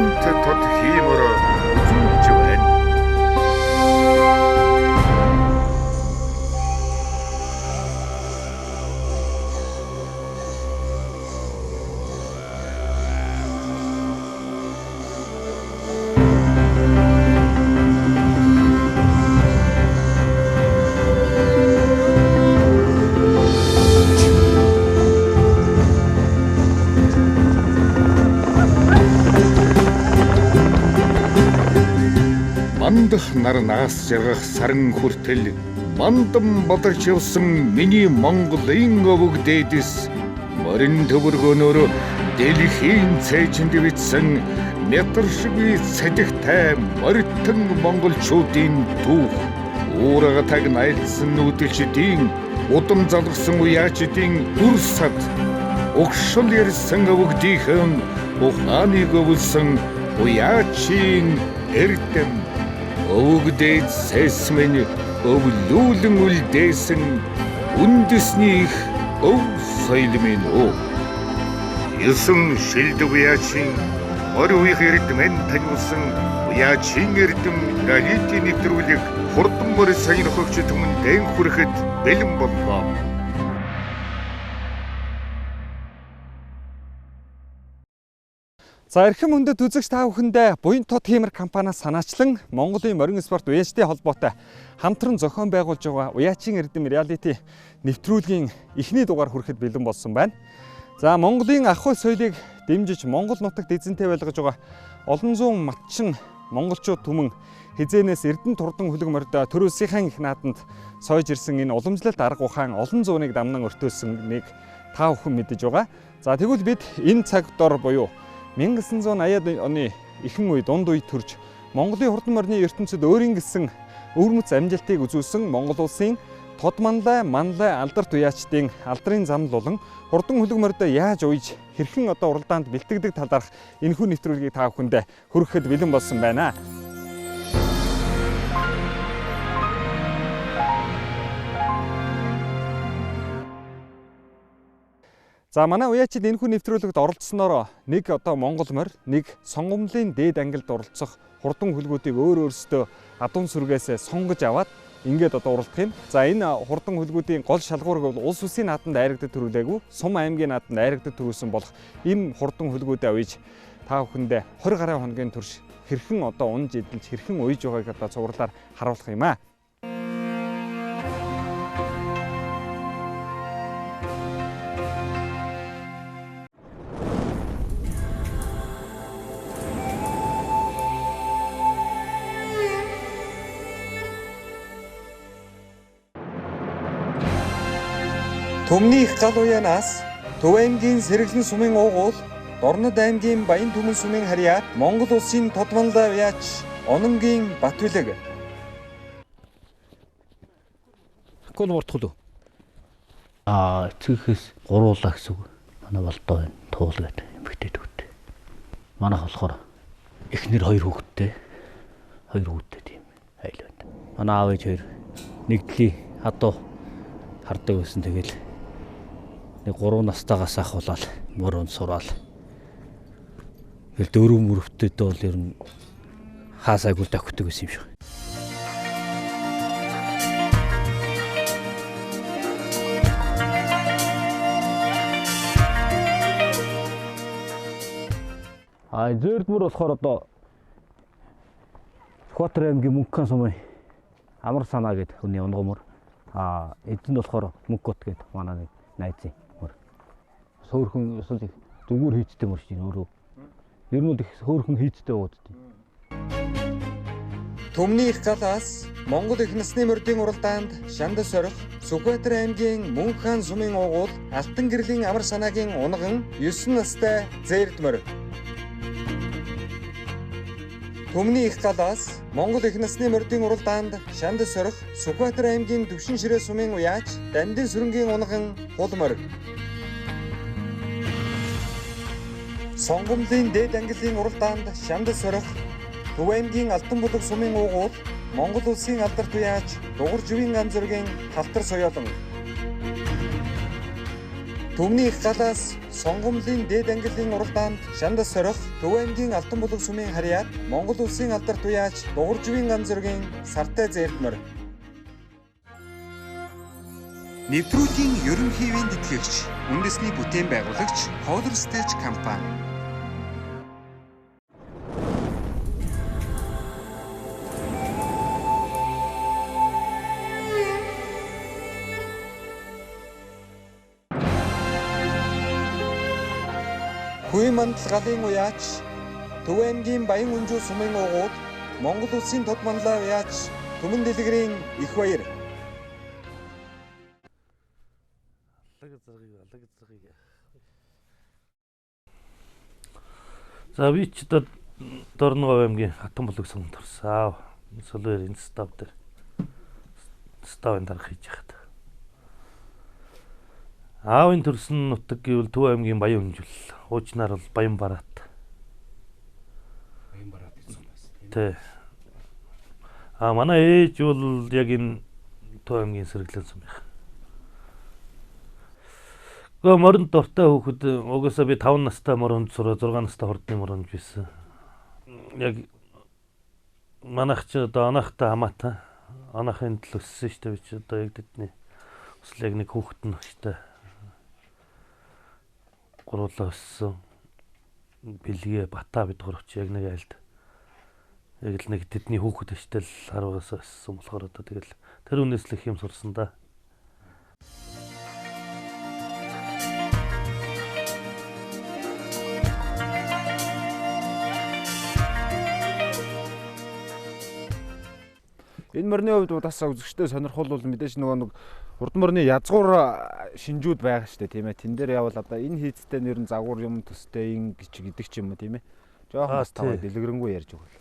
буянт тод хиймээр үзүүлж байна. Мандах нар наас жаргах саран хүртэл мандан бадарч явсан миний Монголын өвөг дээдэс морин төвөргөнөөр дэлхийн цээжинд бичсэн метршгүй цадигтай моритон монголчуудын түүх уургатаг найлсан нүүдэлчдийн удам залгсан уяачдын дүр сад огшол ярьсан өвгдийнхэн ухааныг өвлсөн уяачийн эрдэм өвгдээд сэсмэн өвлүүлэн үлдээсэн үндэсних өв соёлмын оо. Юусэн шилдэг уяачин морь уяах эрдэмэн таниулсан уяачин эрдэм галитийн нэвтрүүлэг хурдан морь сайн хөгч түмэндэн хүрэхэд бэлэн боллоо. За эрхэм хүндэт үзэгч та бүхэндээ Буянт тод хиймэр компаниас санаачлан Монголын морин спорт уяачтай холбоотой хамтран зохион байгуулж байгаа уяачин эрдэм реалити нэвтрүүлгийн эхний дугаар хүрэхэд бэлэн болсон байна. За Монголын ах хой соёлыг дэмжиж Монгол нутагт эзэнтэй байлгаж байгаа олон зуун матчин монголчууд түмэн хизээнээс эрдэнэ турдан хөлөг морьд төрөөсийнхэн их нааданд сойж ирсэн энэ уламжлалт арга ухаан олон зууныг дамнан өртөөсөн нэг та бүхэн мэдэж байгаа. За тэгвэл бид энэ цаг дор буюу 1980-ад оны ихэнх үе дунд үед төрж Монголын хурдан морины ертөнцид өөрийн гэсэн өвөрмөц амжилтыг үзүүлсэн Монгол улсын тод манлай алдарт уяачдын алдрын зам болон хурдан хөлөг морьд яаж уйж хэрхэн уралдаанд бэлтгэдэг талаарх энэхүү нэвтрүүлгийг та бүхэндээ хүргэхэд бэлэн болсон байна. За манай уяачид энэхүү нэвтрүүлэгт оролцсноор нэг Монгол морь, нэг сонгомлын дээд ангилд оролцох хурдан хөлгүүдийг өөрөөсөө адуун сүргээс сонгож аваад ингээд уралдах юм. За энэ хурдан хөлгүүдийн гол шалгуурыг бол улс үсгийн нааданд айрагдаж төрүүлээгүй, Сум аймгийн нааданд айрагдаж төрүүлсэн болох ийм хурдан хөлгүүдээ уйж та бүхэндээ 20 гаруй хоногийн турш хэрхэн унж эдэлж хэрхэн уйж байгааг цувралаар харуулах юм аа. Төмний их гал уяанаас Төв аймгийн Сэргэлэн сумын уугуул, Дорнод аймгийн Баян түмэн сумын харьяат, Монгол улсын тод манлай уяач Ономгийн Батүлэг. Гол мортхол уу? Цэгээс гуруулаа гэсэн үг. Манай болдоо байна. Туул гэдэг эмэгтэй дүүтэй. Манайх болохоор эхнэр 2 хүүхэдтэй. 2 хүүхэдтэй тийм айл байна. Манай аав ээж 2 нэгдлийн хадуу хардаг байсан. Тэгэл 3 настайгаас ахуулаад мөрөнд сураал. Тэгэл 4 мөрөвдөд бол ер нь хаасайгүй давхдаг байсан юм шиг. Зөөрдмөр болохоор Сүхбаатар аймгийн Мөнххан сумын амар санаа гэдэг хүний онгомор. Эзэн болохоор Мөнхгот гэдэг манай нэг найзын мөр. Сөөрхөн зүгээр хийцтэй мөр чинь өөрөө. Ер нь их сөөрхөн хийцтэй ууддаг. Төмний их галаас Монгол их насны морьдын уралдаанд Шандас орох, Сүхбаатар аймгийн Мөнххан сумын уугуул, Алтан гэрлийн амар санаагийн унган 9 настай Зээрд морь. Төмний их галаас Монгол их насны морьдын уралдаанд Шандас орох, Сүхбаатар аймгийн Төвшин Ширээ сумын уяач, Дандин сүрэнгийн унган Хул морь. Сонгомлын дээд ангилын уралдаанд Шандас орох, Төв аймгийн Алтан булаг сумын уугуул, Монгол улсын алдарт уяач Дугур живийн ганц зургийн Талтар соёолон. Түмний их галаас сонгомлын дээд ангиллын уралдаанд Шандас сорих, Төв аймгийн Алтан булаг сүмийн харьяат, Монгол улсын алдарт уяач Дугуйжвийн ган зөргийн сартай зээлтмөр. Нэвтрүүлгийн ерөнхийвийн тэтгэгч, үндэсний бүтээн байгуулагч Color Stage компани. Хүй мандал галын уяач, Төв аймгийн Баян Өнжүү сумын уугууд, Монгол улсын тод манлай уяач Түмэн Дэлгэрийн их баяр. За би ч Дорногов аймгийн Хатан булаг сумд төрсөн. Солиорын став дээр ставын дарга хийж яхад. Аавын төрсөн нутаг гэвэл Төв аймгийн Баян Өнжүүл. Хуучнаар бол Баян Бараат. Баян Бараат гэсэн юм байна. Тэ. Манай ээж бол яг энэ Төв аймгийн Сэргэлэн сум их. Моронд дуртай хүүхэд угаасаа би 5 настай моронд сураа 6 настай хурдны моронд байсан. Яг манайх ч одоо анахтай хамаатай. Анахын төлөө өссөн шүү дээ би ч одоо яг тэдний өсөл яг нэг хүүхэд нь өстэй. Гурлаа өссөн. Бэлгээ бата бид гуравч яг нэг айлд. Яг л нэг тэдний хүүхэд өстэй л 10-аас өссөн болохоор одоо тэгэл тэр үнээс л их юм сурсан да. Энэ мөрний хувьд бас үзэгчтэй сонирхол бол мэдээж нэг урд мөрний язгуур шинжүүд байгаа шүү дээ тийм ээ. Тэн дээр явал одоо энэ хийцтэй нэр нь загвар юм төстэй ин гэдэг ч юм уу тийм ээ. Жохон бас тавай дэлгэрэнгүй ярьж өгвөл.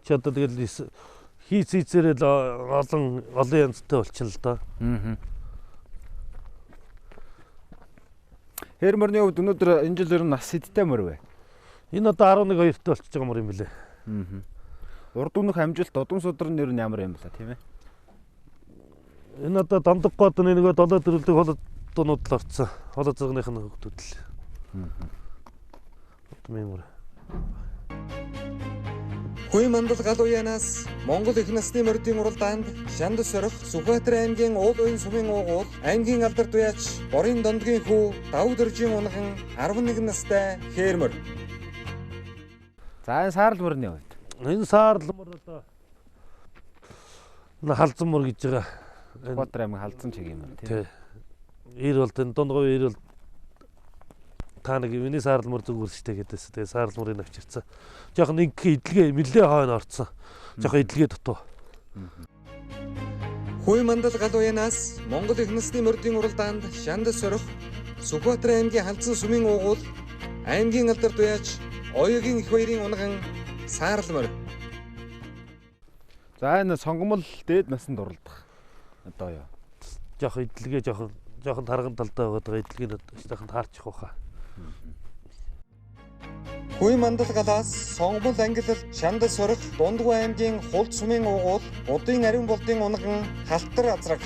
Чи одоо тэгэл хийцээрээ олон янзтай болчихно л доо. Хэр мөрний хувьд өнөөдөр энэ жил ер нь нас хэдтэй мөр вэ? Энэ одоо 11 2-т болчихж байгаа мөр юм билээ. Урд үнэх амжилт одон судар нь ер нь ямар юм бла тийм ээ. Энэ одоо дондоггоо одоо нэг 7 төрөлдөг холоднууд л орцсон. Холод зургных нь хөгтүүд л. Мэмэр. Хүй мандал гал уянаас Монгол их насны мордын уралдаанд Шандас сорих, Сүхбаатар аймгийн Уул уян сумын уугуул, аймгийн алдарт уяач Борын дондгийн хүү Давуу дөржийн унган 11 настай Хээрмөр. За энэ саарл мөрний хувьд. Энэ саарл мөр одоо халзан мөр гэж байгаа. Сүхбаатар аймгийн халзан чиг юм байна тийм. Ир бол энэ Дондогов ир бол та нэг миний саарл мөр зүгээр штэ гэдээс. Тэгээ саарл мөрийг авчирцсан. Жохон ингээ идэлгээ мэлээ хойно орцсон. Жохон идэлгээ дутуу. Хүй мандал гал уянаас Монгол их насны мордын уралдаанд Шандас сорих, Сүхбаатар аймгийн халзан сумын уугуул, аймгийн алдарт уяач Оёгийн их баярын унган саарл мөр. За энэ сонгомл дээд насанд уралдах. Одоо яа. Жохон идэлгээ жохон тарган талдаа байгаа идэлгээ жоохон таарчих واخа. Хүй мандал галаас сонгомл ангилал Шандас сорих, Дундгуй аймгийн Хулд сумын уугуул, Удын ариун болдын унган халтар азраг.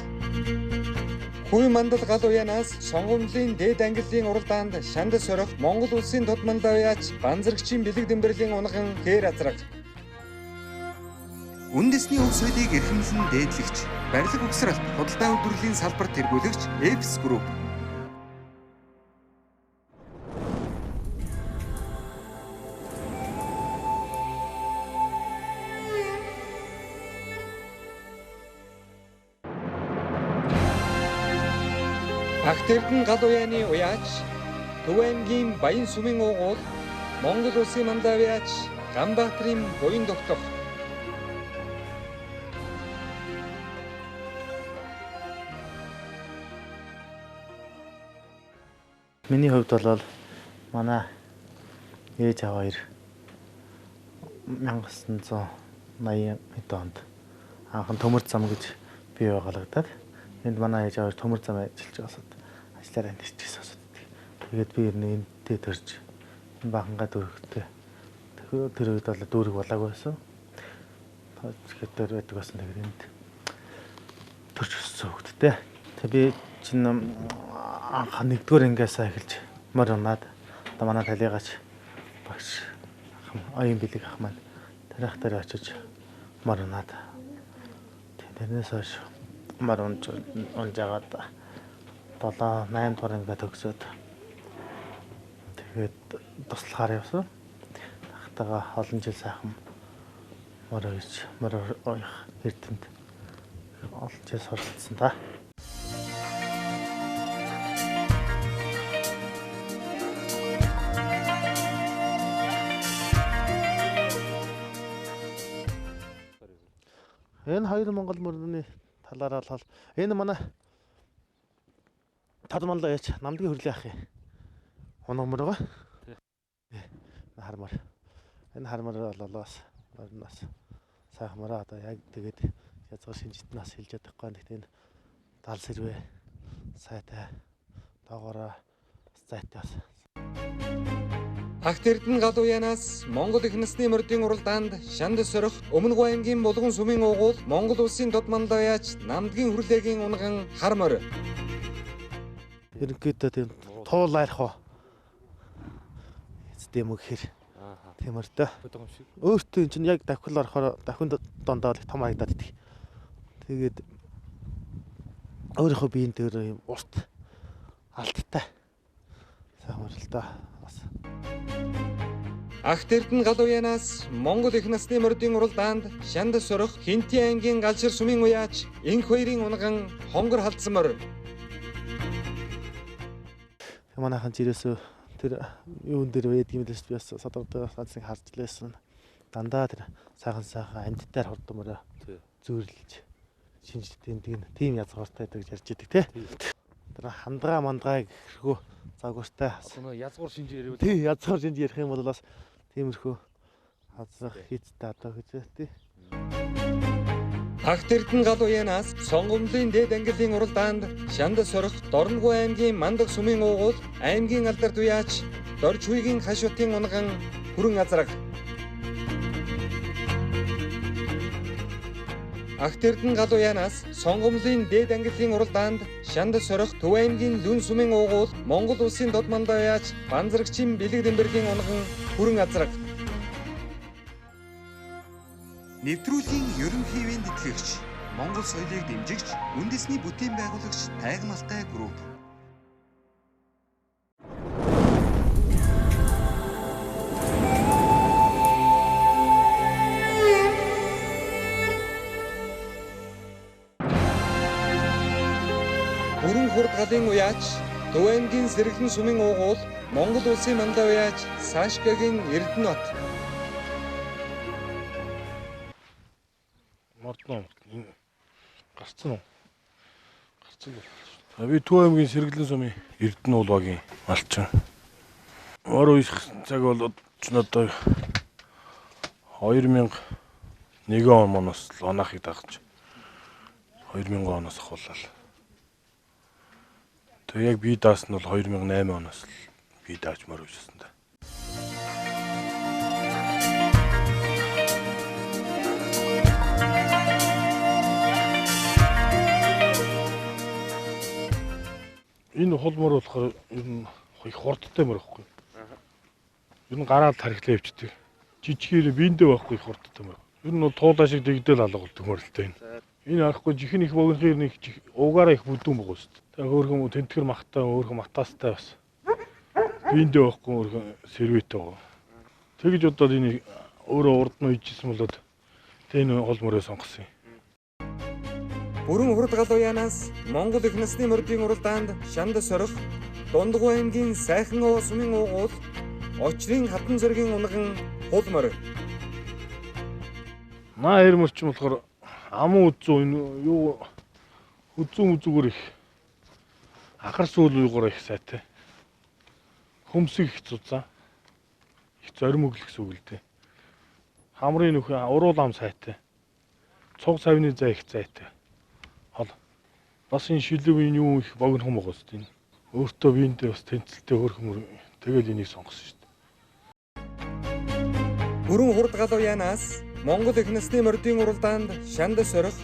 Хүй мандал гал уянаас сонгомлын дээд ангиллын уралдаанд Шандас сорих, Монгол улсын тод манлай уяач Банзарагчийн бэлэг дэмбэрлийн унган Хээр азраг. Үндэсний өв соёлыг эрхэмлэн дээдлэгч, барилга угсралт, худалдаа үйлдвэрлэлийн салбарт тэргүүлэгч Эпс Групп. Агтэрдэн гал уяаны уяач, Төв аймгийн Баян сумын уугуул, Монгол улсын манлай уяач Ганбаатарын буян тогтох. Миний хувьд бол манай ээж аваа 1980 онд анхан төмөр зам гэж бий байгуулагдаад энд манай ээж аваа төмөр зам ажиллаж байгаасад ажиллаараа нэрчсэн асуудаг. Тэгээд би энэтэй төрж энэ бахангаа дүүрэгтэй тэр үед бол дүүрэг болоогүй байсан. Тэгэхээр байдаг байсан тэгээд энд төрж өссөн хөвгттэй. Тэгээд би чинь анх 1-р ангиас эхэлж морь унаад одоо манай талигаач багш оюун билег ах маань тарих дээр очиж морь унаад тэрнээс хойш морь унж агаад 7-8 дугаар ангиа төгсөөд тэгээд туслахаар явсан. Тахтагаа олон жил сайхан морь уух эрдэмт олон жил суралцсан та. Энэ хоёр Монгол мөрний талаараа л энэ манай Тадманлаа яч намдгийн хөрлөө ах юм. Унагмөр байгаа. Тий. Хармаар. Энэ хармаар болоос морноос сайхмараа одоо яг тэгээд язгар шинжитнээс хэлж чадахгүй. Гэхдээ энэ тал сэрвэ сайтай доогоороо зайтаас. Агт Эрдэнэ гал уяанаас Монгол их насны мордын уралдаанд Шанд сорих Өмнөг аймгийн Булган сумын уугуул Монгол улсын Додмандаа яач намдгийн хүрлээгийн унган хар морь. Ерөнхийдөө тийм туул арих уу. Эцдэм өгөхөр. Тийм өртөө. Өөртөө чинь яг давхил орохоор давхин дондоо л том харагдаад идэх. Тэгээд өөрийнхөө биеийн дээр юм урт алттай. Сайн л да. Агт Эрдэнэ гал уяанаас Монгол их насны мордын уралдаанд Шанд сорих Хинти аймгийн Галшир сумын уяач инх хоёрын унган хонгор халдсан морь. Манайхан жирээсөө тэр юун дээр байдаг юм лээс би бас содортой санцыг харж лээсэн. Дандаа тэр сайхан амьдтайр хордомороо зөөрлөж шинжлэлтийн тийм язгууртай гэдэг ярьж идэг те. Тэр хандгаа мандгаа гэхэрхүү загвартай. Язгуур шинж ярив. Тий, язгуур шинж ярих юм бол бас тиймэрхүү хазах хийцтэй одоо гэж тий. Агт Эрдэнэ гал уяанаас Сонгомлын дээд ангиллын уралдаанд Шанд сорих Дорногов аймгийн Мандаг сумын уугуул аймгийн алдарт уяач Дорж хуйгийн хашуутын унган хүрэн азраг. Агт Эрдэнэ гал уяанаас Сонгомлын дээд ангиллын уралдаанд Шанд сорих Төв аймгийн Лүн сумын уугуул Монгол улсын Додмандаа яач Банзрагчийн бэлэг дэмбэрлийн унган хүрэн азраг. Нэвтрүүлгийн ерөнхий ивент тэтгэгч, Монгол соёлыг дэмжигч, үндэсний бүтээн байгуулагч Тайгмалтай групп. Бүрэн хурд галын уяач, Төв аймгийн Сэргэлэн сумын уугуул, Монгол улсын Мандаа уяач Саашгагийн Эрдэнэбат. Мордно гарцсан уу? Гарцсан бол. Би Төв аймгийн Сэргэлэн сумын Эрдэнэ уулбагийн малчин. Морь уйх цаг болоод ч надад 2001 оноос л онаахыг дагч 2000 оноос ахуулаад. Тэг яг би даасан нь бол 2008 оноос л би дааж морь уйсан да. Энэ хулмор болохоор ер нь их хурдтай мөр байхгүй. Ер нь гараад тархилаа явчихдаг. Жижигээрээ биендээ байхгүй их хурдтай мөр. Ер нь бол туулаа шиг дэгдэл алга болдог мөрлөлтэй энэ. Энэ арахгүй жихэн их богинохэр нэг угаараа их бүдүүн байгаа шүү дээ. Тэгээ өөрхөн тэнтгэр махтай өөрхөн матаастай бас. Биендээ байхгүй өөрхөн сервэтэй байгаа. Тэгж удаад энэ өөрөө урд нь үйжсэн болоод энэ хулмороо сонгосон юм. Бүрэн хурд гал уяанаас Монгол их насны мордын уралдаанд Шанд сорих Дундгов аймгийн Сайхан Оо сумын уугуул Очрын хатан зөргийн унган хул морь. Маа хэр мөрч болохоор амун үзүү энэ юу үзүүгээр их ахар сүүл уйгуур их сайтай. Хөмсөг их цуцаа. Их зорим өглөх сүг л дээ. Хамрын нөхөн уруул ам сайтай. Цуг савны зай их сайтай. Бас энэ шилүүгийн юу их богинохон байгаа шүү дээ. Өөртөө биендээ бас тэнцэлтэй хөрхмөр тэгэл энийг сонгосон шүү дээ. Бүрэн хурд гал уяанаас Монгол их насны мордын уралдаанд Шанд сорих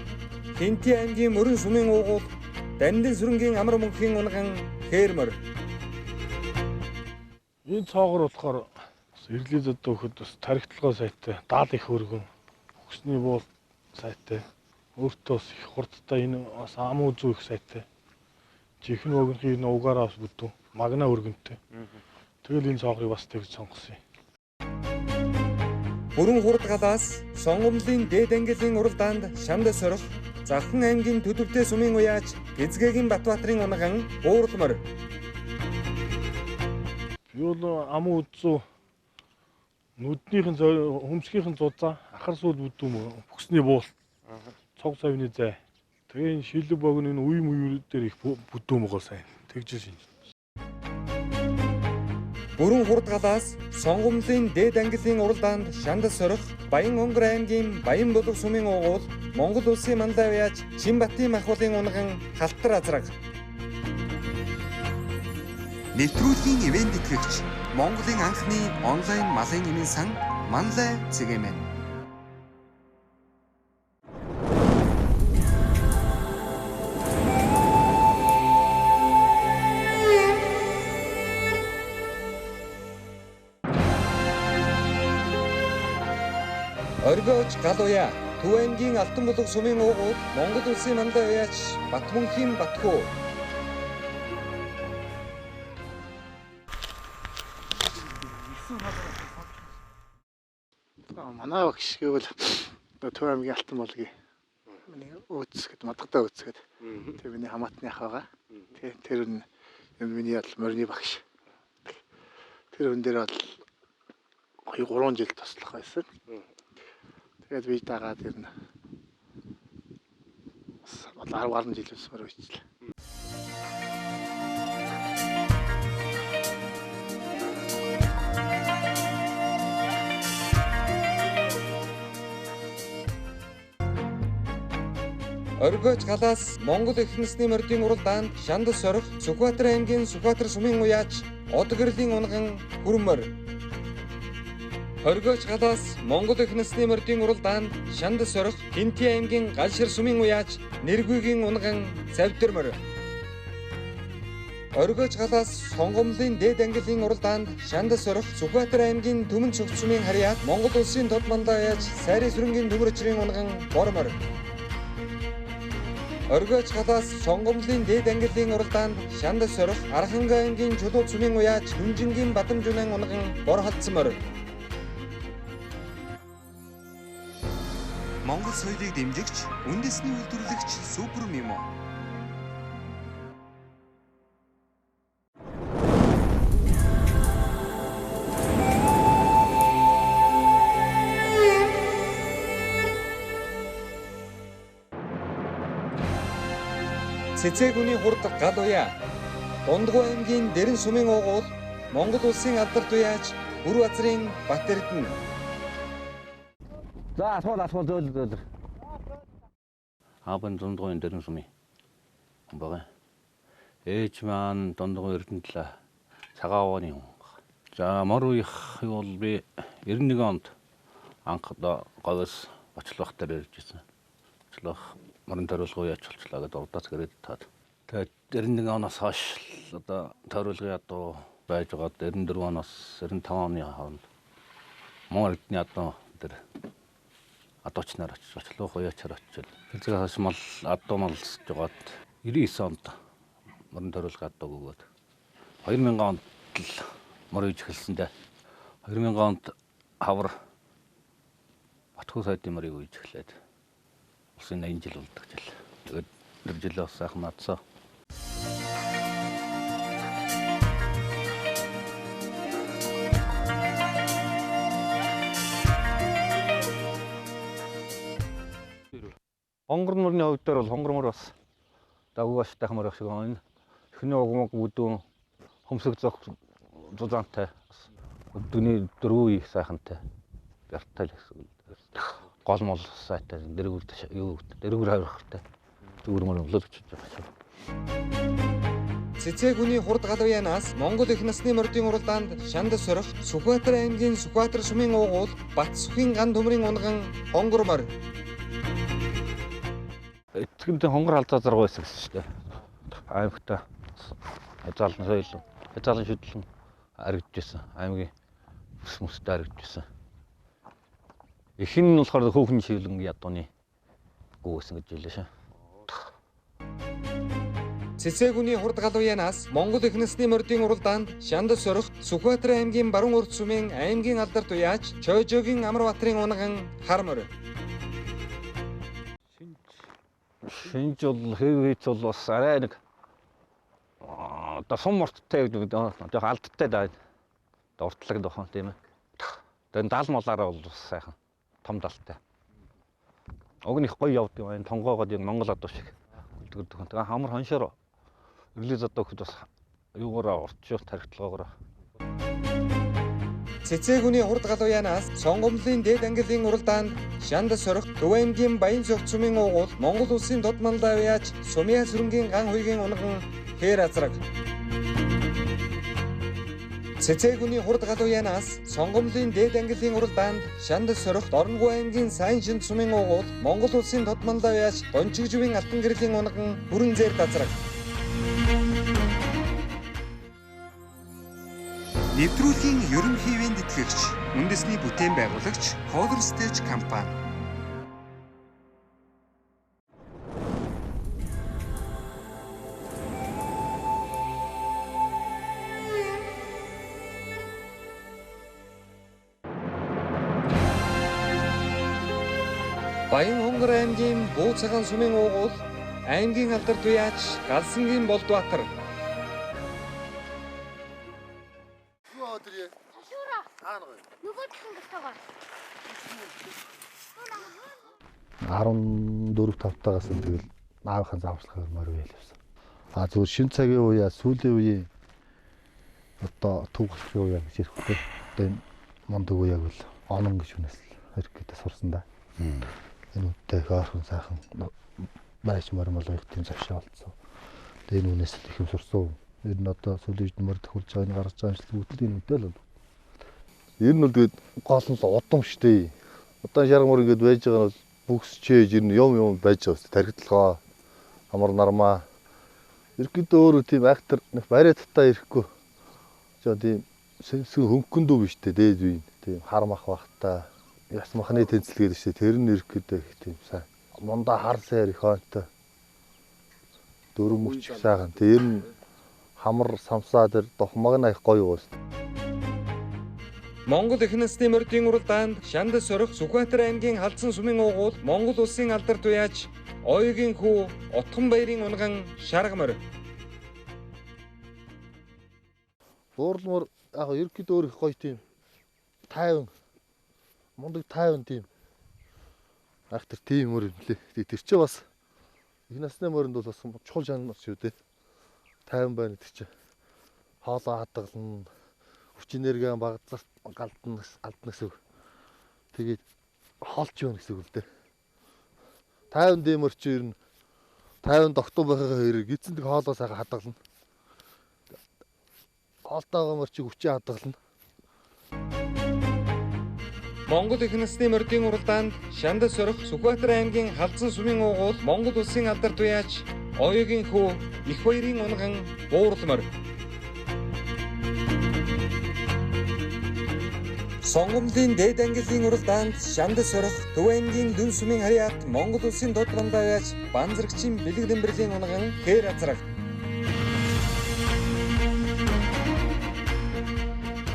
Хинти аймгийн Мөрөн сумын уугуул Дамдын сүрэнгийн амар мөнхийн унган Хээрмөр. Энэ цоогор болохоор эрлээд одоо өгөхөд бас тархитлагаа сайтай, даал их өргөн, хөгсний буул сайтай. Өөртөө бас их хурдтай энэ бас ам үзүү их сайтай. Чихэн өгнхийн энэ угаараа бас бүдүү, магна өргөнтэй. Тэгэл энэ цоогорыг бас тэгж сонгосон юм. Бүрэн хурд галаас сонгомлын дээд ангилын уралдаанд шанд сорих, Завхан аймгийн Төдөвтэй сумын уяач Гизгэгийн Батбаатарын унган Ууралмор. Би бол ам үзүү нүднийхэн хөмсгийнхэн зузаа, ахар сууд бүдүү бүхсний буул, цог савны зай. Тэгээ энэ шилэг богны энэ үе муур дээр их бүдүү могол сайн. Тэгж шинж. Бүрэн хурд галаас сонгомлын дээд ангилын уралдаанд шанд сорих, Баян Онгор аймгийн Баян Булг сумын уугуул Монгол улсын мандаа уяач Чинбатын махбодын унган Халтар азраг. Нэвтрүүлгийн ивент итгэгч Монголын анхны онлайн малын эмийн сан Манлай цэгээмэн. Оргиоч Галуя Төв аймгийн Алтан Булг сумын уугуул Монгол улсын мандаа уяач Батмөнхийн Батхүү. Манай багш гэвэл Төв аймгийн Алтан Булгийн миний өөцгöd мадгатай өөцгöd. Тэгээ миний хамаатны ах байгаа. Тэр нь миний морины багш. Тэр хүн дээр бол 2-3 жил туслах байсан. Тэгээд би дагаад ирнэ. Бас 10 гаруй жил өсмөр үйчлээ. Оргиоч галаас Монгол их насны мордын уралдаанд шанд сорих, Сүхбаатар аймгийн Сүхбаатар сумын уяач Одгөрлийн унган Хүрмөр. Оргиоч галаас Монгол их насны мордын уралдаанд шанд сорих, Хинти аймгийн Галшир сумын уяач Нэргүйгийн унган Савдэрмөр. Оргиоч галаас сонгомлын дээд ангилын уралдаанд шанд сорих, Сүхбаатар аймгийн Төмөн цогц сумын харьяат Монгол улсын тод мандаа уяач Сайрын сүрэнгийн төмөрчрийн унган Бормор. Оргиоч галаас сонгомлын дээд ангилын уралдаанд шанд сорих, Архангай аймгийн Чулууд сумын уяач Дүнжингийн Бадамжунан унган Бор халдсмор. Монгол соёлыг дэмжигч, үндэсний үйлдвэрлэгч Супер Мимо. Цэцэгүний хурд Галуя Дундгой аймгийн Дэрэн сумын уугуул Монгол улсын алдарт уяач Бүр Базрын Бат Эрдэнэ. За асуул зөөл. Аабын Дундгойн Дэрэн сумын байгаа. Ээж маань Дундгой Эрдэнэ цагаавны хүн. За моруу их бол би 91 онд анх одоо говьс очлох дээр иржсэн. Очлох морин тойролгоо яачулчлаа гэдэг урдаас гэрээд таад. Тэгээд 91 оноос хойш одоо тойролгын ядуу байж байгаа 94 оноос 95 оны хооронд Монгол Эрдэнэ ядуу дээр адуучнаар очиж очлох уяачаар очил. Хэлцэг хаш мал адуу малсж байгаад 99 онд морин тойролгоо ядуу өгөөд 2000 онд л мор иж эхэлсэндээ 2000 онд хавар Батхүү сайдын морийг үйж эхлээд улсын 80 жил болдог жил. Тэгээд тэр жил бас сайхан надсаа. Хонгор морны хувьд бол хонгор мор бас дагууштай хамаар шиг байна. Эхний угмаг бүдүүн хөмсөг зөх зузаантай өдөгний дөрвөн их сайхантай бяртай л гэсэн. Гол мол сайтай дэргүүр юу дэргүүр хаврахтай зүгээр мөр өлөж очиж байгаа. Цэцэгүний хурд Галуянаас Монгол их насны мордын уралдаанд шанд сорих, Сүхбаатар аймгийн Сүхбаатар сумын уугуул Бат Сүхийн ган төмрийн унган Хонгормор. Эцгэндээ хонгор алдаа заргаа байсан гэсэн шүү дээ. Аймагта Хязгаалan соёл, хязгаалan шүтлэн харагдчихсан. Аймгийн бүс мөстэй харагдчихсан. Ихэнх нь болохоор хөөхөн шивлэн ядууны гүйсэн гэж хэлээ шээ. Цэцэгүний хурд галууянаас Монгол их насны мордын уралдаанд Шандас сорох Сүхбаатар аймгийн баруун урд сумын аймгийн алдарт уяач Чойжогийн Амрбаатарын унган хар морь. Шинж бол хэвээц бол бас арай нэг одоо сум морттой гэдэг жоохон алдтай даа. Уртлаг дохон тийм ээ. Тэгээд дал молаараа бол бас сайхан том далтай. Уг нь их гоё явдаг юм. Тонгоогоод яг Монгол одоо шиг үлдгэрдэг. Тэгээд хамар хоншоор релиз одоо хэд бас юугаараа уртчуулт харигдлагаагаараа. Цэцэгүний хурд галууянаас Сонгомлын дээд ангилын уралдаанд Шандас сорох Төв аймгийн Баян цогц сумын уугуул Монгол улсын дод малдаа уяач Сумья сүрэнгийн ган хуйгийн унган хээр азраг. Цэцэгүний хурд галууянаас Сонгомлын дээд ангилын уралдаанд Шандас сорох Дорногов аймгийн Сайн шинж сумын уугуул Монгол улсын дод малдаа уяач Дончигживийн алтан гэрлийн унган бүрэн зээр дазраг. Нэвтрүүлгийн ерөнхийвэн тэтгэгч, үндэсний бүтээн байгуулагч Color Stage компани. Баян хонгор аймгийн Буу цагаан сумын уугуул аймгийн алдарт уяач Галсангийн Болдбаатар. Дөрөв тавтаагаас нь тэгэл аавынхаа зааварчлагаар морь байлсан. Зүгээр шин цагийн үеэ сүүлийн үеийн одоо төв галхын үеэ гэж ирэхгүй. Одоо энэ мондөг үеэг бол онон гэж хүнээс хэрэг гэдэг сурсан да. Энэ үедээ их ойрхон сайхан байж морь их тийм завшаа болцсон. Тэгээ энэ үнээс л их юм сурсан. Ер нь одоо сүүлийн үед морь төхүүлж байгаа энэ гарч байгаа юм шиг бүгд энэ үедээ л бол. Ер нь бол тэгээд гол нь удам штэ. Одоо шарга мөр ингэж байж байгаа нь бол бүкс чээж ер нь юм байж байгаа шүү. Тархитлогоо амар нармаа. Ерөөдөө өөрөө тийм актер нэг бариа татаа ирэхгүй. Жоо тийм сэнсэг хөнгөндөө биш тэ дээд үе. Тийм хар мах бахта. Яс махны тэнцэлгээд шүү. Тэр нь ирэх гэдэг их тийм сайн. Мундаа хар саяар их хонтой. Дөрөв мөч сайхан. Тэр нь хамар самсаа тэр дохмаг нь их гоё уус. Монгол их насны мордын уралдаанд Шандас сорох Сүхбаатар аймгийн Халзан сумын уугуул Монгол улсын алдарт уяач Оёгийн хүү Утган баярын унган шарга морь. Дуурлмор яг ерөөдөө өөр их гоё тийм тайван мундаг тайван тийм актер тийм мөр юм лээ. Тэр чинь бас их насны морьнд бол бас чухал жанр шүү дээ. Тайван байна гэдэг чинь хоолоо хадгална, хүч энерги багцлалт алдна гэсэн үг. Тэгээд холч юу гэсэн үг л дээ. 50 дэмэр чи ер нь 50 тогтуу байхаа хэрэг эцэнд хоолоо сайхан хадгална. Хоолтойгоо мөр чи хүчээ хадгална. Монгол их насны мордын уралдаанд Шандас сорох Сүхбаатар аймгийн Халзан сумын уугуул Монгол улсын алдарт уяач Оёгийн хүү их баярын унган буурал морь. Сонгомлын дээд ангилын уралдаанд Шандас сорох Төв аймгийн Дүн сумын харьяат Монгол улсын дод мандаа уяач Банзрагчийн бэлэг дэмбэрлийн унган хээр азраг.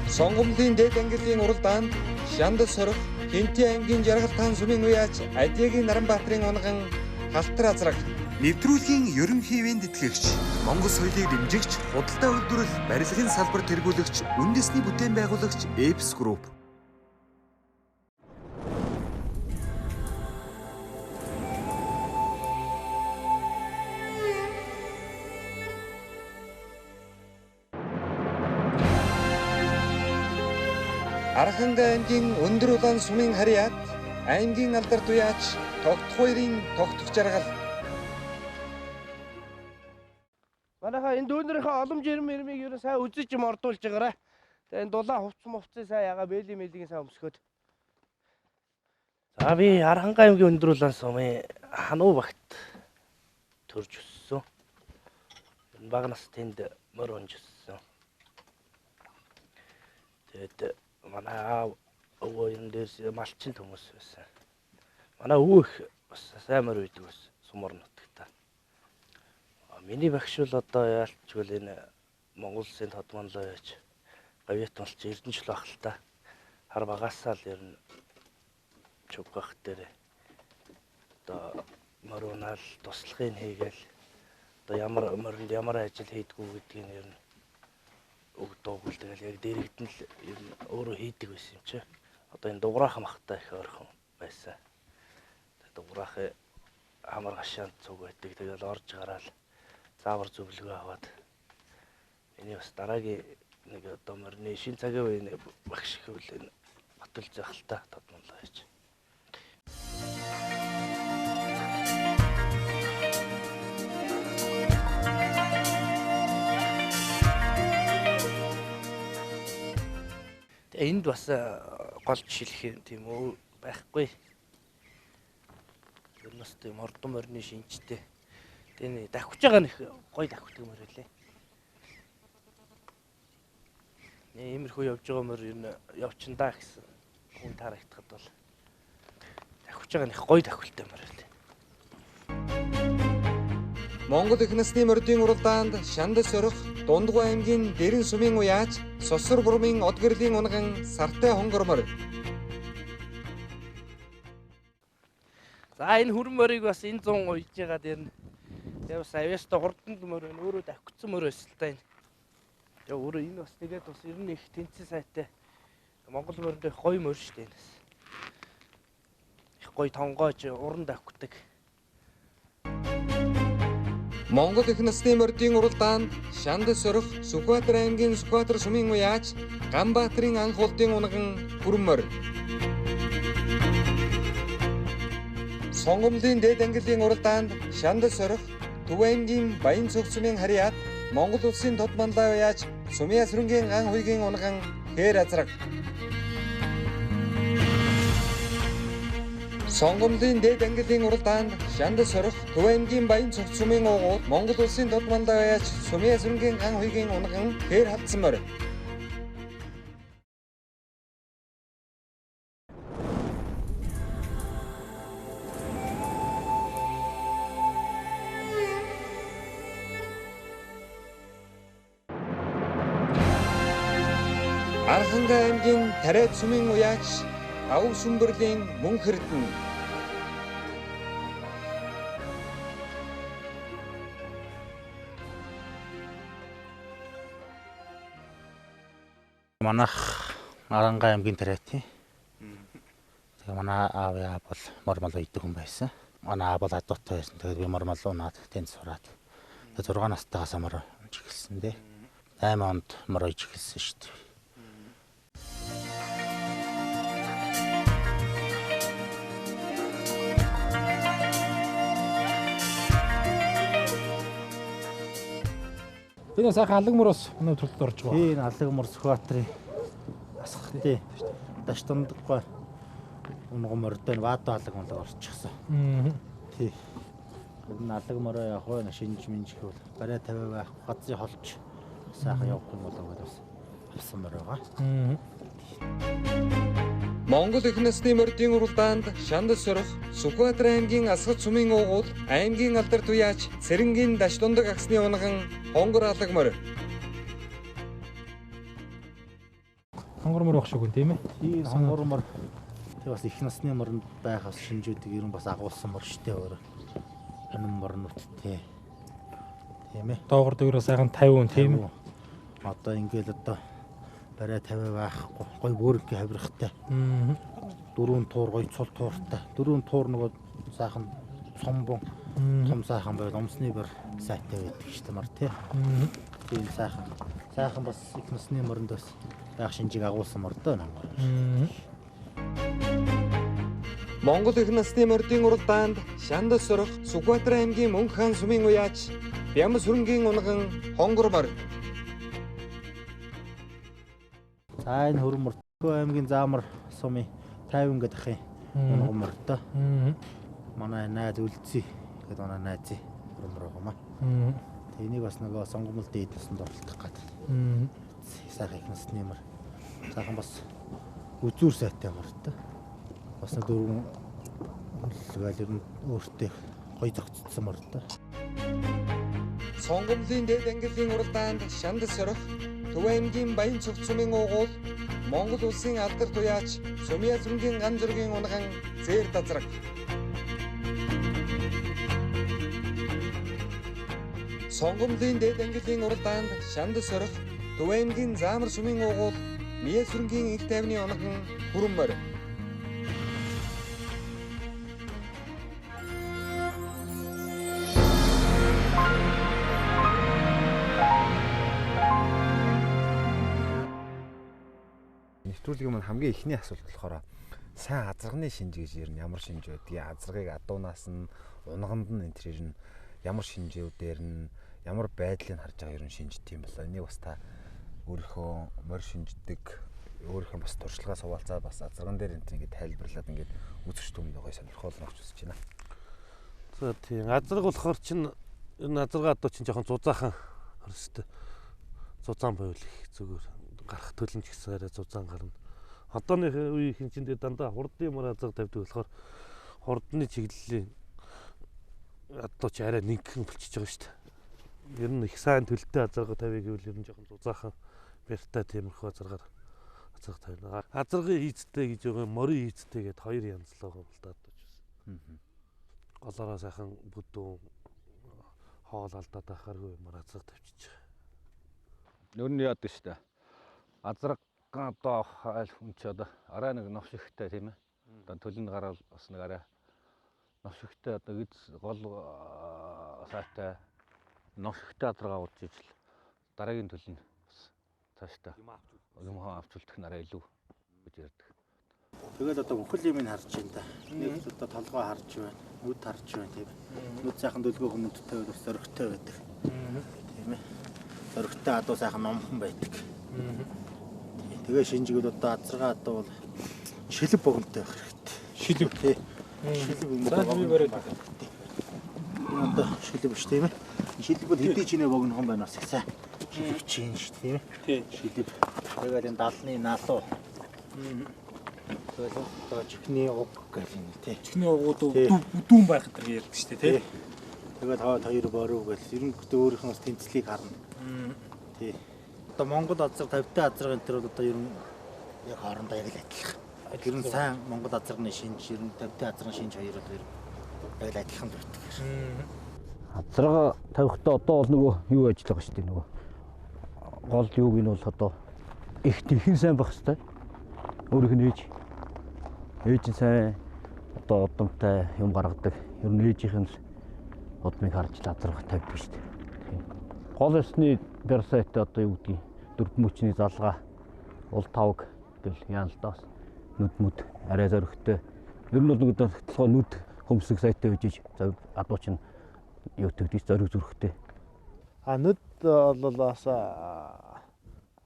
Сонгомлын дээд ангилын уралдаанд Шандас сорох Хинти аймгийн Жаргалтаан сумын уяач Адягийн Наранбаатарын унган халтар азраг. Нэвтрүүлгийн ерөнхийвэн тэтгэгч, Монгол соёлыг дэмжигч, худалдаа үйлдвэрлэл, барилгын салбар тэргүүлэгч, үндэсний бүтээн байгуулагч Эпс Групп. Архангай аймгийн Өндөр улаан сумын харьяат аймгийн алдарт уяач Тогтох хоёрын тогтох жаргал. Манайхаа энэ дүүнэрийнхээ олон жирмийг ер нь сайн үзэж юм ордуулж байгаарай. Тэгээ энэ дулаан хувцсан сайн ягаа бэлгийн сайн өмсгөөд. За би Архангай аймгийн Өндөр улаан сумын Хануу багт төрж өссөн. Баг нас тэнд мөр онжсэн. Тэгээд манай аав өвөө юм дээс малчин хүмүүс байсан. Манай өвөө их бас сайн мөр үйдэг байсан. Сумар нутагта. Миний багш бол одоо яалтчгүй энэ Монгол Улсын тодмонлоо яаж говьят болж Эрдэнэчл байх л та. Хар багасаа л ер нь чугах дээр одоо мөрөөнал туслахын хийгээл одоо ямар мөрөнд ямар ажил хийдгүү гэдгийг ер нь өгдөөгүй л тэгэл яг дэрэгдэн л ер нь өөрөө хийдэг байсан юм чи. Одоо энэ дуграахан махтай их ойрхон байсан. Дуграахын амар гашаанд цуг байдаг. Тэгэл орж гараал заавар зөвлөгөө аваад миний бас дараагийн нэг одоо мөрний шин цагийн үеийн багш гэвэл энэ баталж захалтай тодмонлоо яаж. Энд бас гол жишээлх юм тийм үү байхгүй. Ер нь бас тийм ордон морины шинжтэй. Тэгээ давхиж байгаа нөх гой давхдаг мөр үлээ. Иймэрхүү явж байгаа мөр ер нь явчандаа гэсэн хүн тарагдахад бол давхиж байгаа нөх гой давхилтай мөр үлээ. Монгол их насны мордын уралдаанд Шандас орох Дундгуй аймгийн Дэрэн сумын уяач Сосор бурмын Одгэрлийн унган Сартай хонгормор. За энэ хүрэн морийг бас энэ 100 уйж байгаа дээр нь тэгээ бас авьяастай хурданд мөр байна. Өөрөө давхицсан мөр байсан л та энэ. Тэгээ өөрөө энэ бас тэгээд бас ер нь их тэнцэн сайтай. Монгол мөрөнд их гоё мөр шүү дээ энэ. Их гоё тонгоож уран давхдаг. Монгол их насны мордын уралдаанд Шандас орох Сүхбаатар аймгийн Сүхбаатар сумын уяач Ганбаатарын анх улдын унган хүрмөр. Сонгомлын дээд ангиллын уралдаанд Шандас орох Төв аймгийн Баян цог сумын харьяат Монгол улсын тодмонлоо уяач Сумын Асрынгийн ан хуйгийн унган Хээр азраг. Сонгомлын дээд ангиллын уралдаанд Шандас орох Төв аймгийн Баян цог сумын уугууд Монгол улсын тодмонлоо уяач Сумын Асрынгийн ан хуйгийн унган Хээр хатсан мөр. Архангай аймгийн Тариад сумын уяач Ав Сүмбэрлийн Мөнх Эрдэнэ. Манайх Арангай аймгийн Тариатын. Тэгээ манай аав яа бол мормол үйдэг хүн байсан. Манай аав бол адуутай байсан. Тэгээд би мормол унаад тэнд сураад. Тэгээ 6 настайгаас мор унж эхэлсэн дээ. 8 онд мор үйж эхэлсэн шүү дээ. Энэ сайхан алаг мөр бас өнөө төлөлд орж байгаа. Тийм алаг мөр Сүхбаатарын асхтын даш дундгой унган мордын ваадо алаг мөр орчихсон. Тий. Энэ алаг мороо яг хоо шинж минж гэвэл барай 50 байх газрын холч сайхан явах юм болоо гэдэг бас авсан мөр байгаа. Монгол их насны мордын уралдаанд Шандас орох Сүхбаатар аймгийн Асгат сумын уугууд аймгийн алдарт уяач Цэрэнгийн даш дундаг агсны унган Хонгор алаг мөр. Хонгор мөр багш үгүй тийм ээ. Тийм хонгор мөр. Тэг бас их насны мөрөнд байх бас шинжүүдийг ер нь бас агуулсан мөр штэ өөр. Ханам мөрнөт тий. Тийм ээ. Доогор дээрээ сайхан 50 тийм ээ. Одоо ингээл одоо барай 50 байхгүй гой бөөрөнхий хавирхтай. 4 туур гой цул тууртай. 4 туур нөгөө сайхан цомбон том сайхан байл өмсний бэр сайтай байдаг шүү дээ мар тий. Тийм сайхан бас их насны мөрөнд бас байх шинжийг агуулсан мөрдөө намар. Монгол их насны мордын уралдаанд Шандас орох Сүхбаатар аймгийн Мөнх хаан сумын уяач Бямс хөрөнгийн унган Хонгор мөр. За энэ хөрөн мөртөө аймгийн Заамар сумын 50 гэдэг ахын унган мөрдөө. Манай найз үлдсий гэдэг манай найзын хөрөн мөр байгаа маа. Энийг бас нөгөө сонгомл дээдлсэн дуртах гэдэг. Сайхан ихнэсний юмар. Сайхан бас үзүүр сайтай юмар та. Бас нэг дөрвөн хөлгөл ер нь өөртөө гоё зохицсон мөр та. Сонгомлын дээд ангиллын уралдаанд Шанд сорих, Төв аймгийн Баян цогц сумын уугуул, Монгол улсын алдар туяач Сумья зүнгийн ган зургийн унган зээр дазраг. Сонгомлын дээд ангиллын уралдаанд Шанд сорих, Төв аймгийн Заамар сумын уугуул, Мие сүргийн их тайвны унган хүрэн морь. Нэвтрүүлгийн маань хамгийн ихний асуулт болохоор сайн азарганы шинж гэж ер нь ямар шинж байдгийг, азаргыг адуунаас нь унганд нь энэ төр нь ямар шинжүүдээр нь ямар байдлыг харж байгаа ер нь шинжт юм болоо. Энийг бас та өөрийнхөө морь шинждэг, өөрийнхөө бас туршлагаа суулцаад бас азарган дээр энэ ингээд тайлбарлаад ингээд үзэгч түмэнд гоё сонирхол авч үзэж байна. За тийм азарг болохоор чинь ер нь азаргаа адуу чинь жоохон зузаахан хөрстэй. Зузаан байвал их зүгээр гарах төлөмж гэсэн арай зузаан гарна. Одооны үеийн хинчэндээ дандаа хурдны мөр азар тавьдаг болохоор хурдны чиглэлийн адуу ч арай нэгхэн болчихж байгаа шүү дээ. Ер нь их сайн төлөлтэй азарга тавья гэвэл ер нь жоохон зузаахан бэртэй тиймэрхүү азаргаар азарга тавина. Азаргын хийцтэй гэж байгаа морин хийцтэй гэдээ хоёр янзлаа болдоод байна. Голоороо сайхан бүдүүн хоол алдаад байхааргүй мөр азарга тавьчих. Нөр нь яадаг шүү дээ. Азарга одоо айл хүн ч одоо арай нэг новшигтэй тийм ээ. Одоо төлөнд гараад бас нэг арай новшигтэй одоо гиз гол сайтай новшигтэй азарга авч ижил дараагийн төлөнд бас цаашдаа юм авч үлдэх нь арай илүү гэж ярьдаг. Тэгээд одоо бүхэл юмыг харж байна да. Нэг одоо толгой харж байна, нүд харж байна тийм ээ. Нүд сайхан дөлгөө хүмүүсттэй бас зөрөгтэй байдаг. Тийм ээ. Зөрөгтэй адуу сайхан номхон байдаг. Тэгээ шинжигэл одоо азаргаа одоо бол шилэг богонтой байх хэрэгтэй. Шилэг тий. Шилэг юм байна. Одоо шилэг биш тийм ээ. Шилэг бол хэдий ч нэ богинохон байна бас их сайн. Шилэг чинь шүү тийм ээ. Тий. Шилэг. Тэгээд энэ далны налуу. Тэгээд одоо чихний уг гэх юм тий. Чихний угууд бүдүүн байх гэдэг ярьдаг шүү дээ тий. Тэгээд хоёр боров гэл ерөнхийдөө өөрийнхөө тэнцлийг харна. Тий. Одоо Монгол азар 50-тай азар энэ төр одоо ер нь яг хоорондоо яг л адилхан. Ер нь сайн Монгол азарганы шинж, ер нь 50-тай азарганы шинж хоёр одоо яг л адилхан байдаг. Азарга тавихтаа одоо бол нөгөө юу ажиллаж байгаа шүү дээ нөгөө. Гол юуг нь бол одоо их тэхэн сайн байх хэрэгтэй. Өөрийнх нь ээж нь сайн одоо удамтай юм гаргадаг. Ер нь ээжийнх нь удмыг харж азарга тавьдаг шүү дээ. Гол ёсны барсайт одоо юу гэдгийг дөрв мөчний залгаа уул тавг гэл яан л даас нүд арай зөрөгтэй. Ер нь бол нэг толгой нүд хөмсөг сайтай үжиж адууч нь юу гэдгийг зөрөг зүрхтэй. Нүд бол бас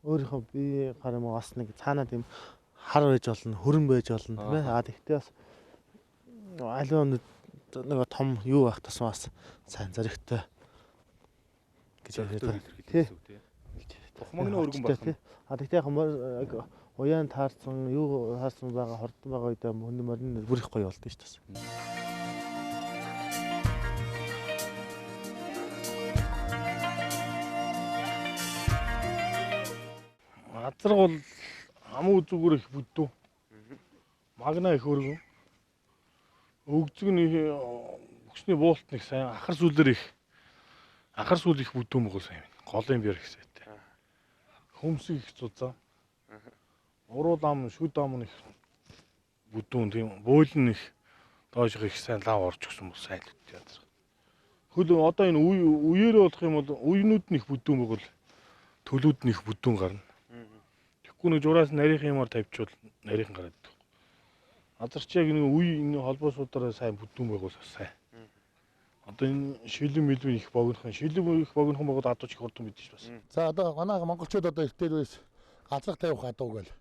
өөрийнхөө бие гар юм бас нэг цаанаа тийм хар байж болно, хөрөн байж болно тийм ээ. Тэгтээ бас аливаа нүд нэг том юу байх тусмаа бас сайн зөрөгтэй гэж ярьдаг. Тий. Тухмагны өргөн байна. Тэгтээ яг уяан таарсан, юу таарсан байгаа, хордон байгаа үед хүн морин бүр их гоё болдог шүү дээ. Азарга бол амуу зүгээр их бүдүү. Магна их өргөн. Өгзөг нь өгчний буулт нэг сайн, ахар сүүл их бүдүү мөгөө сайн. Голын бэр их сайтай. Хөмсөг их зузаа. Уруул ам, шүд ам их бүдүүн тийм. Бөөлн их доошх их сайн лав орж өгсөн бол сайн л үт язрах. Хөл одоо энэ үеэрээ болох юм бол үеийнүүд нь их бүдүүн мөгөл төлүүд нь их бүдүүн гарна. Тэгэхгүй нэг жураас нарийнх юмар тавьчвал нарийнхан гараад. Азарч яг нэг үе энэ холбоосуудаараа сайн бүдүүн байгуул сайн. Одоо энэ шилэн мэлвэн их богинохон байгуул адууч их хурдан мэдээж бас. За одоо манай монголчууд одоо эртнээс азарга тавих адуу гэл.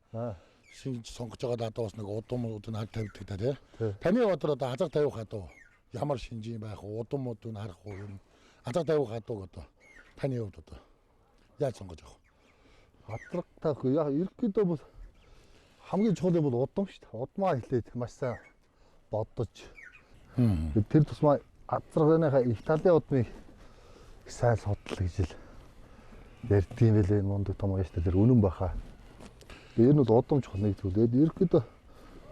Шинж сонгож байгаа адуус нэг удамууд нь тавьдаг та тий. Таны бодлоор одоо азарга тавих адуу ямар шинж юм байх вэ? Удамууд нь харах уу юм? Азарга тавих адуу одоо Таны хувьд одоо яаж сонгож явах вэ? Азрагтай яг ерөнхийдөө бол хамгийн чухал юм бол удам шүү дээ. Удмаа хэлээд маш сайн бодож. Тэр тусмаа азрагныхаа их талын удмыг их сайн судлаа гэж л ярьдгийм байлээ мундаг том гэж тэр үнэн баха. Тэр нь бол удам чухал нэг зүйл. Ерөнхийдөө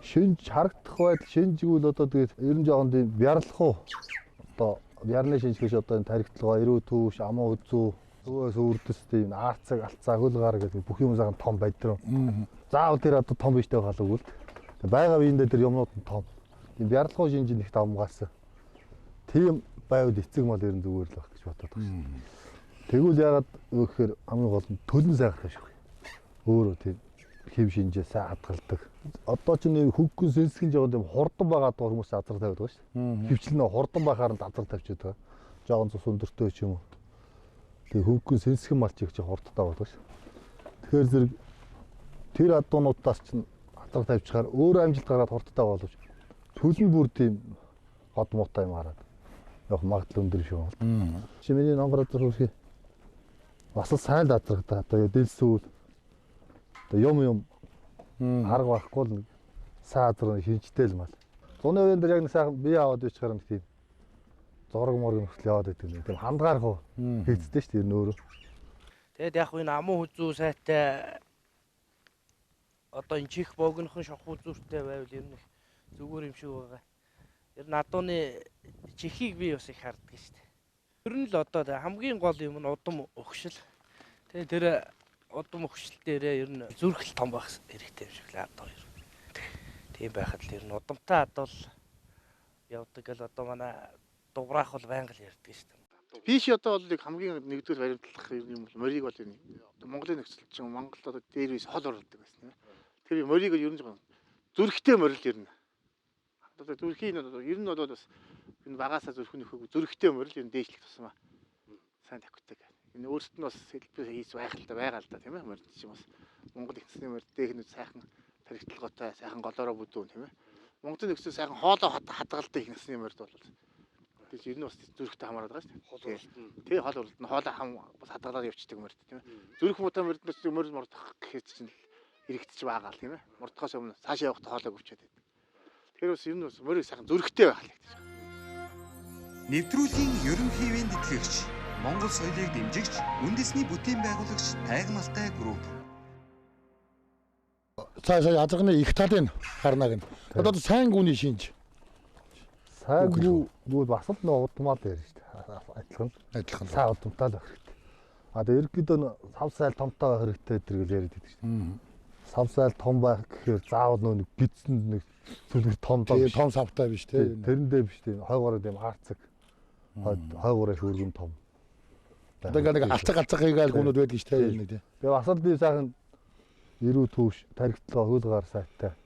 шинж харагдах байдал шинжгүүл одоо тэгээд ер нь жоохон тийм бярлах уу. Одоо бярны шинж гэж одоо энэ тархитлагаа эрүү түүш амаа үзүү өвөөс үрдэс тийм арцаг алцаа хөл гар гэдэг бүх юм сайхан том байдруу. Заавал тэр одоо том биштэй байх үгүй л. Бага биендээ тэр юмнууд нь том. Тийм бярлах уу шинж нэг давмгаас. Тийм байвал эцэг мал ер нь зүгээр л байх гэж бодоод байна. Тэгвэл ягаад өгөхээр хамгийн гол нь төлн сайгарах шүү. Өөрөө тийм хэв шинжээ сайн хадгалдаг. Одоо ч нэг хөнгөн сэнсгэн жоохон тийм хурдан байгаа хүмүүс азар тавьдаг шүү дээ. Хөвчлэн хурдан байхаар нь азар тавьчихдаг байгаа. Жоохон цус өндөртэй ч юм уу. Тэгээ хөнгөн сэнсгэн малч их жоохон хурдтай болдог шүү. Тэгэхээр зэрэг тэр адуунуудаас ч азар тавьчихаар өөрөө амжилт гараад хурдтай боловч төлн бүр тийм хот муутай юм хараад явах магадлал өндөр шүү байна. Чи миний номер азар хөрхий. Бас сайн л азаргадаа. Одоо дэлсүүл юм арга байхгүй л сайн азар шинжтэй л мал. Зуны үеийн дээр яг нэг сайхан бие аваад ичхээр нэг тийм зураг морг нөхцөл яваад байдаг нэг тийм хандгаарх уу хийцтэй шүү дээ нөөрөө. Тэгэд яг энэ амуу хүзүү сайтай одоо энэ чих богинохон шохуу зүртэй байвал ер нь зүгээр юм шиг байгаа. Ер нь адууны чихийг би бас их харддаг шүү дээ. Ер нь л одоо хамгийн гол юм нь удам өгшил. Тэгээ тэр удам өгшил дээрээ ер нь зүрхэл том байх хэрэгтэй юм шиг л адуу ер. Тийм байхад л ер нь удамтай адуул явдаг л одоо манай дуграах бол байнга л ярьдаг шүү дээ. Би чи одоо бол хамгийн нэгдүгээр баримтлах юм бол морийг бол энэ Монголын нөхцөл чинь Монголд одоо дээр биш хол оруулдаг байсан. Тэр морийг ер нь зүрхтэй морил ер нь. Одоо зүрхийн ер нь бол бас энэ багасаа зүрх нөхөг зүрхтэй морил ер нь дээшлэх тусмаа сайн тавьдаг. Энэ өөрсдөд нь бас хэлбэр хийс байх л да байгаа л да тийм ээ морил чинь бас Монгол ихсний морил дэхнүүд сайхан тархитлагатай сайхан голоороо бүдүүн тийм ээ. Монголын нөхцөл сайхан хоолоо хадгалдаг ихсний морил бол тэр ер нь бас зүрхтэй хамаардаг шүү дээ. Тий хол уралд нь хоолоо хам бас хадгалаад явчихдаг морил тийм ээ. Зүрх муутай морил мордох гэхэд чинь эргэдэж байгаа л тийм ээ. Мордохоос өмнө цаашаа явахдаа хоолоо өвчөөд байдаг. Тэгэхээр бас ер нь бас морийг сайхан зүрхтэй байх л гэж. Нэвтрүүлгийн ерөнхийвийн тэтгэгч, Монгол соёлыг дэмжигч, үндэсний бүтээн байгуулагч Тайгмалтай групп. Цаашаа азарганы их талын харнаг нь. Одоо сайн гүний шинж. Сайн гүн бас л нөө удмаа л ярина шүү дээ. Адилхан. Сайн удамтай л байх хэрэгтэй. А тэгээ ерөнхийдөө сав сайл томтой байх хэрэгтэй гэдэргээл яриад байдаг шүү дээ. Сав сайл том байх гэхээр заавал нөө гидсэнд нэг зүлгэр том савтай биш тий. Тэрэндээ биш тий. Хойгоор тийм арцаг. Хойгоороо шүүргэн том. Одоо нэг алцаг хийгээл гүнүүд байдаг шүү дээ. Тэгээ бас л би сайхан эрүү түүш тархитлаа хөлгаар сайтай.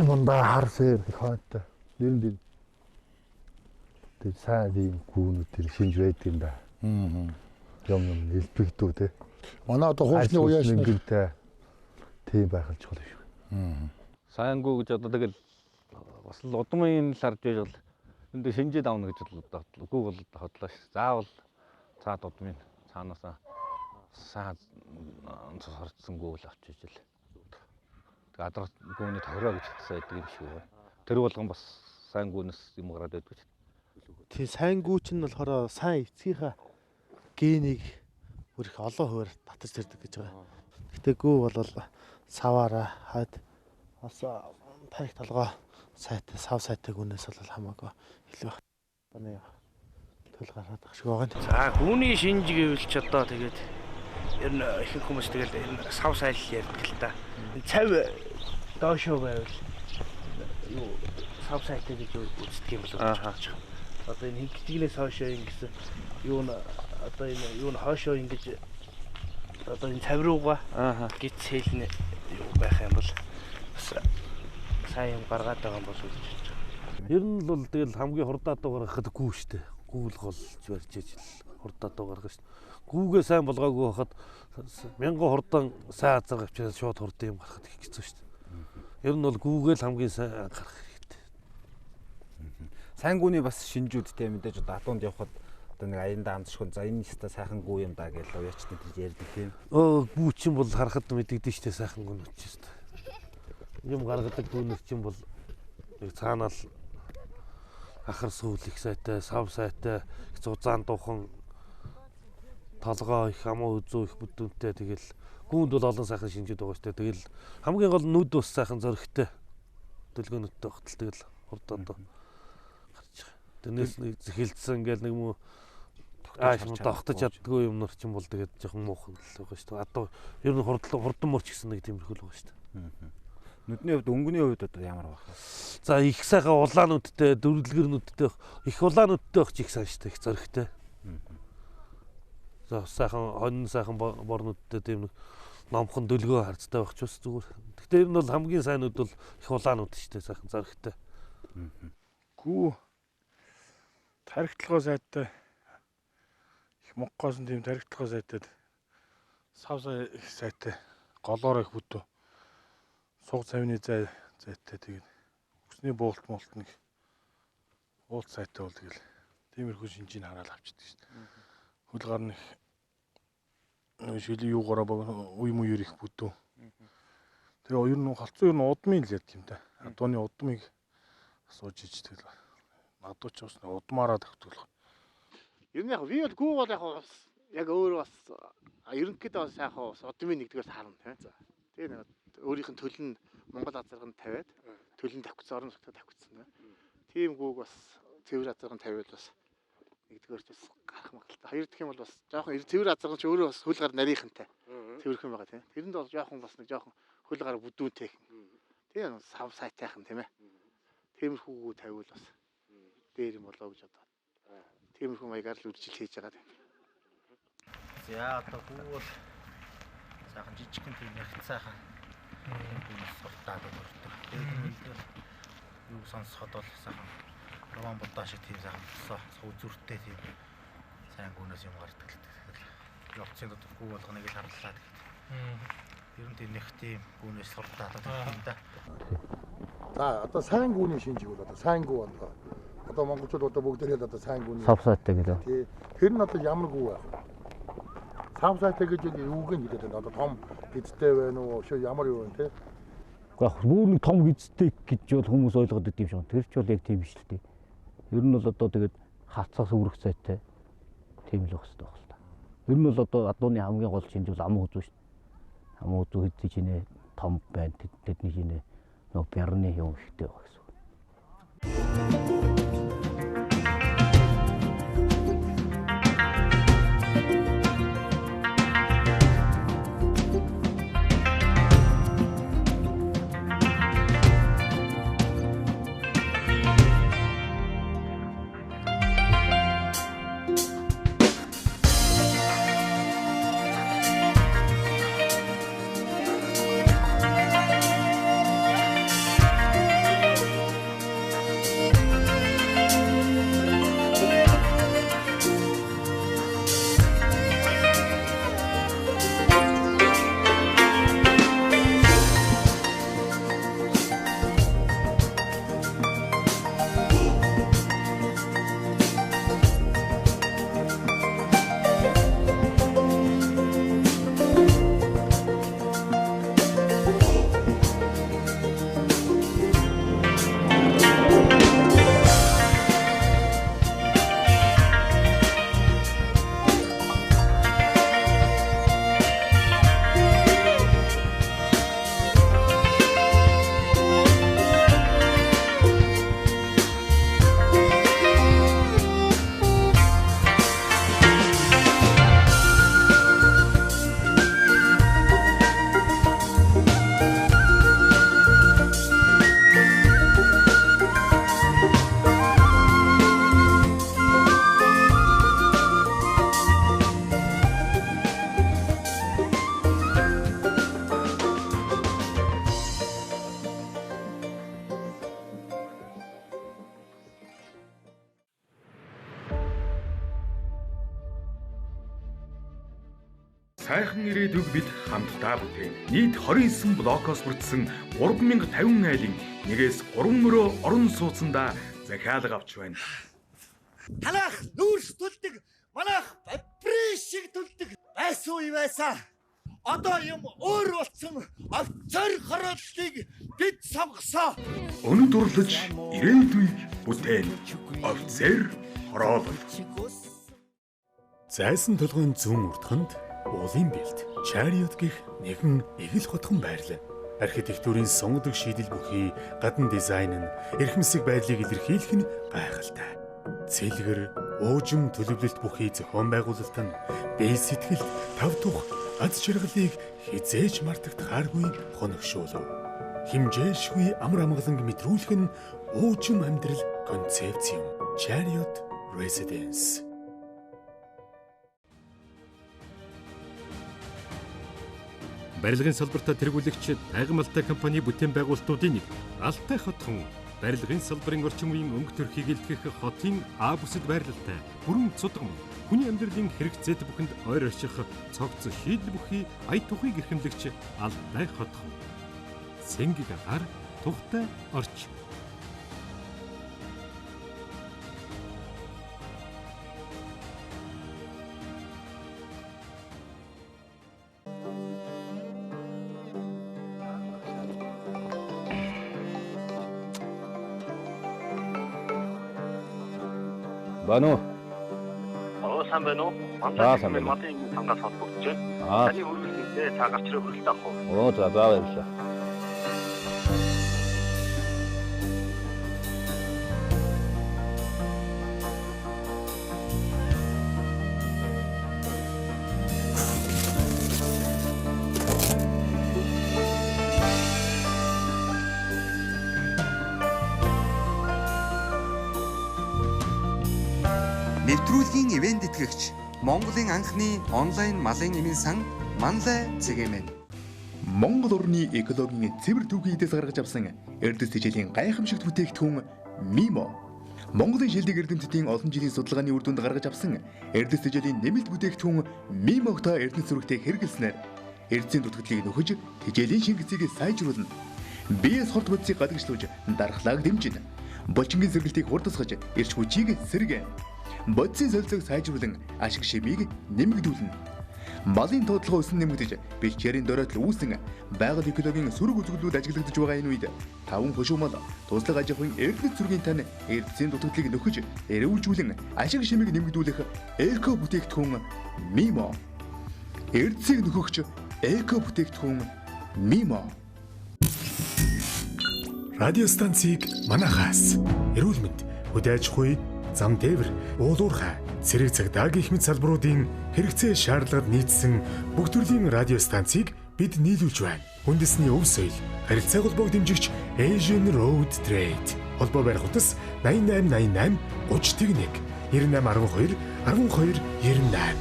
Мундаа харсээр хойтой. Нэрэн тийм сайн тийм гүнүүд тэр шинж байдаг юм да. Юм хэлбэгдүү те. Манай одоо хуучны уяаш нэгтэй тийм байх л чухал шүү. Сайн гүү гэж одоо тэгэл бас л удмын л харж байж бол энэ шинжээ давна гэж бодлоо. Гүү бол хотлоо ш. Заавал цаад удмын цаанаасаа сайн цорцсон гүүл авчиж л. Тэгээ адрах гүүний тохироо гэж хэлсэн байдаг юм шиг байна. Тэр болгон бас сайн гүүнээс юм гараад байдаг ч. Тийм сайн гүүч нь болохоор сайн эцгийнхаа генийг бүр их олон хуваар татаж тэрдэг гэж байгаа. Гэтэ гүү бол саваараа хаад бас тарих толгой сайтай сав сайтай гүнээс бол хамаагүй илүү байна. Төл гараад ах шиг байгаа. За гүүний шинж гэвэл ч одоо тэгээд ер нь ихэнх хүмүүс тэгээд энэ сав сайл ярьдаг л та. Цав доошоо байвал юу сав сайтай гэж үздэг юм болов уу? Одоо энэ хинхтгнээс хоошоо ингэсэн юу н одоо энэ юу н хоошоо ингэж одоо энэ цав руугаа гит сэлнэ юу байх юм бол бас сайн юм гаргаад байгаа юм болов уу гэж бодож байгаа. Ер нь бол тэгэл хамгийн хурдаад гаргахад гүү штэ. Гүүл голж барьж ижил хурдаад гаргах штэ. Гүүгээ сайн болгоогүй хахад мянган хурдан сайн азар авчираад шууд хурдан юм гаргахад их хэцүү штэ. Ер нь бол гүүгээ л хамгийн сайн гаргах хэрэгтэй. Сайн гүний бас шинжүүдтэй мэдээж одоо атуунд явхад Одоо нэг аяндаа амтшгүй за энэ ихтэй сайхан гүү юм да гэж уяачны тэр ярьдаг тийм. Гүү чинь бол харахад мэдэгдэн штэ сайхан гүн учраас. Юм гаргадаг гүнэр чинь бол нэг цаанаал ахар сүүл их сайтай, сав сайтай, зузаан дуухан толгой их амуу үзүү их бүдүүнтэй тэгэл гүүнд бол олон сайхан шинжүүд байгаа штэ. Тэгэл хамгийн гол нүд бас сайхан зөрөгтэй. Дэлгөөнөттэй хотол тэгэл хурдад гарч байгаа. Тэрнээс нэг зэхэлдсэн ингээл нэг муу тогтож чаддгүй юмнор чинь бол тэгээд жоохон муухан л байгаа шүү дээ. Одоо ер нь хурдан мууч гэсэн нэг тиймэрхүү л байгаа шүү дээ. Нүдний хувьд өнгөний хувьд одоо ямар байх вэ? За их сайхан улаануудтай, дөрвөлгөрнүүдтэй их улаануудтай их их сайн шүү дээ. Их зөрөгтэй. За сайхан хонь сайхан борнуудтай тийм нэг номхон дөлгөө харцтай байх ч бас зүгээр. Гэхдээ ер нь бол хамгийн сайнуд бол их улаанууд шүү дээ. Сайхан зөрөгтэй. Гүү тархитлагоо сайтай их мокгоосон тийм тархитлагоо сайтай сав сайтай голоор их бүдүү суг цавны зайтай тэгээд өсний буулт нэг уулт сайтай бол тэгэл тиймэрхүү шинжийг хараад авчдаг шүү дээ. Хөл гар нэг шилийн юугаараа үе муур их бүдүү. Тэгээ ер нь халцсан ер нь удмын л яд юм да. Адууны удмыг сууж иж тэгэл надад ч бас удмаараа тавтуулах. Ер нь яг би бол гүү бол яг өөр бас ерөнхийдөө бас яг удмын нэгдүгээр харна тийм. Тэгээ нэг өөрийнх нь төлн Монгол азарганд тавиад төлн тавьчихсан орон нутгад тавьчихсан тийм гүүг бас цэвэр азарганд тавиад бас нэгдүгээр ч бас гарах магадaltaй. Хоёр дахь юм бол бас жоохон цэвэр азарган ч өөрөө бас хөл гар нарийнхантай цэвэрхэн байгаа тийм. Тэрэнд бол жоохон бас нэг жоохон хөл гар бүдүүнтэй. Тийм сав сайтайхан тийм ээ. Тиймэрхүү гүү тавиул бас дээр юм болоо гэж бодоод. Тиймэрхүү маягаар л үржил хийж байгаа тийм. За одоо гүү бол сайхан жижигхэн тийм ярих сайхан суртаад өртөг. Тэгээд юу сонсоход бол сайхан роман бодоо шиг тийм сайхан суу зүрттэй тийм сайн гүнээс юм гардаг л тэгэхээр явцын дотор гүү болгоныг л харлаа тэгээд ер нь тийм нэг тийм гүнээс суртаад юм да. За одоо сайн гүүний шинжиг бол одоо сайн гүү байна. Одоо монголчууд одоо бүгдээрээ одоо сайн гүүний савсаатай гэлээ. Тий. Тэр нь одоо ямар гүү вэ? Савсаатай гэж юуг нь хэлээд байна? Одоо том гидтэй байна уу? Шөө ямар юу вэ те? Гэхдээ бүр нэг том гидтэй гэж бол хүмүүс ойлгоод идэв юм шиг. Тэр ч бол яг тийм биш л дээ. Ер нь бол одоо тэгээд хацаас өрөх сайтай тийм л байх хэрэгтэй байна л та. Ер нь бол одоо адууны хамгийн гол шинж бол амуу үзүү шүү дээ. Амуу үзүү хэдий ч нэ том байна. Тэдний шинэ нөө бярны юм ихтэй байх гэсэн. Сайхан ирээдүг бид хамтдаа бүтээн. Нийт 29 блокоос бүрдсэн 3050 айлын 1-3 өрөө орон сууцандаа захиалга авч байна. Танах нүүрс төлдөг, манайх бапри шиг төлдөг байсан уу байсан. Одоо юм өөр болсон офицер хорооллыг бид сонгосон. Өнөд дурлаж ирээдүйг бүтээн. Офицер хороолол. Зайсан толгойн зүүн урдханд уулын бэлт, чариот гих нэгэн эгэл хотхон байрлал. Архитектурын сонгодог шийдэл бүхий гадна дизайн нь эрхэмсэг байдлыг илэрхийлэх нь гайхалтай. Цэлгэр, уужим төлөвлөлт бүхий зохион байгуулалт нь бие сэтгэл, тав тух, аз жаргалыг хизээж мартагдахааргүй хоногшуулв. Химжээшгүй амар амгаланг мэдрүүлэх нь уужим амьдрал концепц юм. Chariot Residence. Барилгын салбартаа тэргүүлэгч Айгамалтай компани бүтээн байгуулалтуудын нэг Алтай хотхон барилгын салбарын орчин үеийн өнгө төрхийг илтгэх хотын А бүсэд байрлалтай бүрэн цудгам хүний амьдралын хэрэгцээд бүхэнд ойр орших цогц шийдэл бүхий ая тухыг эрхэмлэгч Алтай хотхон. Сэнгийг агаар тухтай орчин. Бано. Сайн байна уу? Сайн байна. Матын цангаас холбогдож байна. Таны үргэлжлэлтэй та гарч ирэх хүрэлт авах уу? За баярлалаа. Нэвтрүүлгийн ивент тэтгэгч Монголын анхны онлайн малын эмийн сан Манлай цэгээмэн. Монгол орны экологийн цэвэр түүхий эдээс гаргаж авсан эрдэс тэжээлийн гайхамшигт бүтээгдэхүүн Мимо. Монголын шилдэг эрдэмтдийн олон жилийн судалгааны үр дүнд гаргаж авсан эрдэс тэжээлийн нэмэлт бүтээгдэхүүн Мимогтой эрдэнэс зурагтай хэрэглэснээр эрдэсийн дутагдлыг нөхөж тэжээлийн шингэцийг сайжруулна. Биес хорт бодисыг гадагшлуулж дархлааг дэмжинэ. Булчингийн сэргэлтийг хурдасгаж эрч хүчийг сэргэн. Бодисын солилцоог сайжруулан ашиг шимийг нэмэгдүүлнэ. Малын тоотлого өсөн нэмэгдэж, бэлчээрийн доройтол үүсэн байгаль экологийн сөрөг үзэгдлүүд ажиглагдаж байгаа энэ үед 5 хошуу мал туслах аж ахуйн эрдэнэс зургийн тань эрдэсийн дутагдлыг нөхөж, эрүүжүүлэн ашиг шимийг нэмэгдүүлэх эко бүтээгдэхүүн Мимо. Эрдэсийг нөхөгч эко бүтээгдэхүүн Мимо. Радио станцыг манахаас эрүүл мэнд, хөдөө аж ахуй, зам тээвэр, уулуурхай, цэрэг цагдаа гэх мэт салбаруудын хэрэгцээ шаардлагад нийцсэн бүх төрлийн радио станцыг бид нийлүүлж байна. Үндэсний өв соёл, харилцаа холбоог дэмжигч Asian Road Trade. Холбоо барих утас 8888 30 9812 12 98.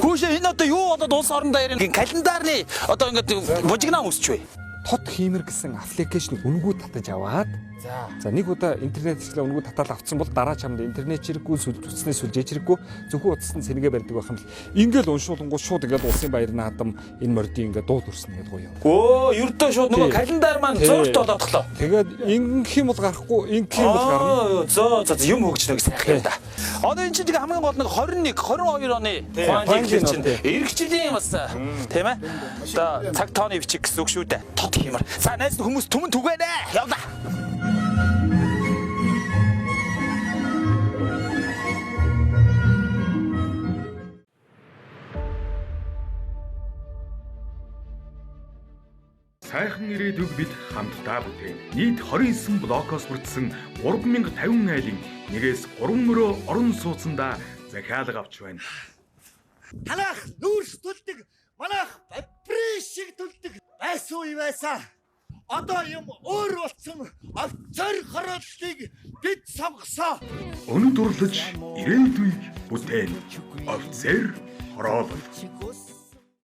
Хүүшээ энэ одоо юу болоод улс орондоо ирэх календарны одоо ингээд бужигнаа үсч вэ? Тод хиймэр гэсэн аппликейшн үнгүү татаж аваад за нэг удаа интернет хэрэглээ үнгүү татаад авцсан бол дараа чамд интернет чирэггүй сүлжээчнээс сүлжээж чирэггүй зөвхөн утасны сэнгээ барьдаг байх юм л ингээл уншуулангууд шууд ингээд улсын баяр наадам энэ мордын ингээд дууд үрсэн гэдэг гоё юм. Өө ердөө шууд нөгөө календар маань зөөлт болоод тахлаа. Тэгээд ингэх юм бол гарахгүй ингэх юм бол гарна. За юм хөгжнө гэсэн сайхан юм да. Одоо энэ чинь хамгийн гол нэг 21 22 оны хоолны чинь эргэжлийн бас тийм ээ. Одоо цаг тооны бичиг гэсэн үг шүү дээ. Тод хиймэр. За найз хүмүүс түмэн түгэнэ. Явна. Сайхан ирээдүг бид хамтдаа бүтээн. Нийт 29 блокоос бүрдсэн 3050 айлын 1-3 мөрөө орон сууцандаа захиалга авч байна. Танах нүүрс төлдөг, манайх бапри шиг төлдөг байсан уу байсан. Одоо юм өөр болсон офицер хорооллыг бид сонгосон. Өнөд дурлаж ирээдүйг бүтээн. Офицер хороолол.